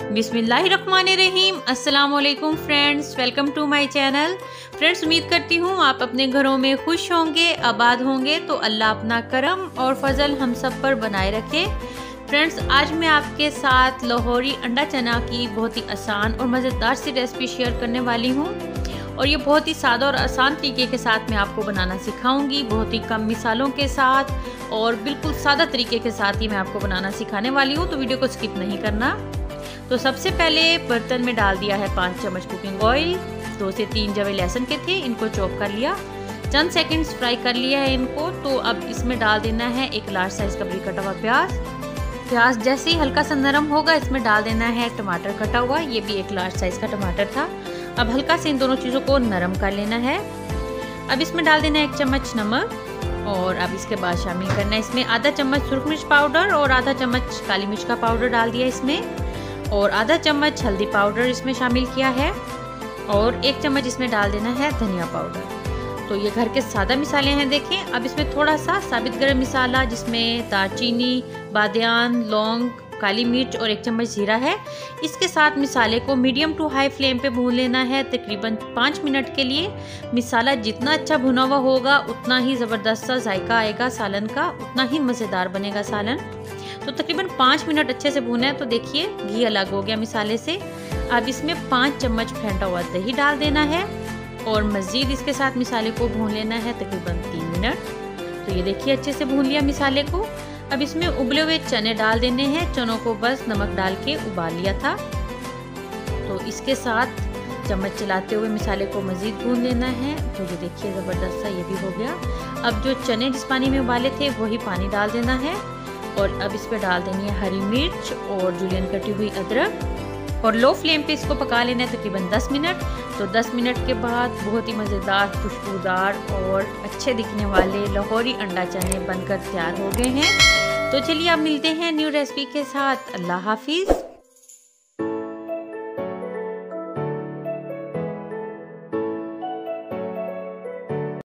बिस्मिल्लाहिर्रहमानिर्रहीम। अस्सलाम वालेकुम friends, welcome to my channel. Friends, उम्मीद करती हूँ आप अपने घरों में खुश होंगे, आबाद होंगे। तो अल्लाह अपना करम और फजल हम सब पर बनाए रखे। फ्रेंड्स, आज मैं आपके साथ लाहौरी अंडा चना की बहुत ही आसान और मज़ेदार सी रेसिपी शेयर करने वाली हूँ। और ये बहुत ही सादा और आसान तरीके के साथ मैं आपको बनाना सिखाऊंगी, बहुत ही कम मिसालों के साथ और बिल्कुल सादा तरीके के साथ ही मैं आपको बनाना सिखाने वाली हूँ। तो वीडियो को स्किप नहीं करना। तो सबसे पहले बर्तन में डाल दिया है 5 चम्मच कुकिंग ऑयल। 2 से 3 जवे लहसुन के थे, इनको चॉप कर लिया। चंद सेकंड्स फ्राई कर लिया है इनको। तो अब इसमें डाल देना है एक लार्ज साइज का बरीक कटा हुआ प्याज। जैसे ही हल्का सा नरम होगा इसमें डाल देना है टमाटर कटा हुआ। ये भी एक लार्ज साइज का टमाटर था। अब हल्का से इन दोनों चीज़ों को नरम कर लेना है। अब इसमें डाल देना है 1 चम्मच नमक और अब इसके बाद शामिल करना है इसमें आधा चम्मच सुरख मिर्च पाउडर और आधा चम्मच काली मिर्च का पाउडर डाल दिया इसमें और आधा चम्मच हल्दी पाउडर इसमें शामिल किया है और 1 चम्मच इसमें डाल देना है धनिया पाउडर। तो ये घर के सादा मिसाले हैं। देखें, अब इसमें थोड़ा सा साबित गरम मसाला जिसमें दालचीनी, बादियान, लौंग, काली मिर्च और 1 चम्मच जीरा है। इसके साथ मिसाले को मीडियम टू हाई फ्लेम पे भून लेना है तकरीबन 5 मिनट के लिए। मिसाला जितना अच्छा भुना हुआ होगा उतना ही ज़बरदस्त सा जायका आएगा सालन का, उतना ही मज़ेदार बनेगा सालन। तो तकरीबन 5 मिनट अच्छे से भुना है। तो देखिए घी अलग हो गया मिसाले से। अब इसमें 5 चम्मच फेंटा हुआ दही डाल देना है और मज़ीद इसके साथ मिसाले को भून लेना है तकरीबन 3 मिनट। तो ये देखिए अच्छे से भून लिया मिसाले को। अब इसमें उबले हुए चने डाल देने हैं। चनों को बस नमक डाल के उबाल लिया था। तो इसके साथ चम्मच चलाते हुए मिसाले को मज़ीद भून लेना है। तो ये देखिए ज़बरदस्त सा ये भी हो गया। अब जो चने जिस पानी में उबाले थे वही पानी डाल देना है और अब इस पर डाल देनी है हरी मिर्च और जुलियन कटी हुई अदरक और लो फ्लेम पे इसको पका लेना है तकरीबन 10 मिनट। तो 10 मिनट के बाद बहुत ही मज़ेदार, खुशबूदार और अच्छे दिखने वाले लाहौरी अंडा चने बनकर तैयार हो गए हैं। तो चलिए अब मिलते हैं न्यू रेसिपी के साथ। अल्लाह हाफिज़।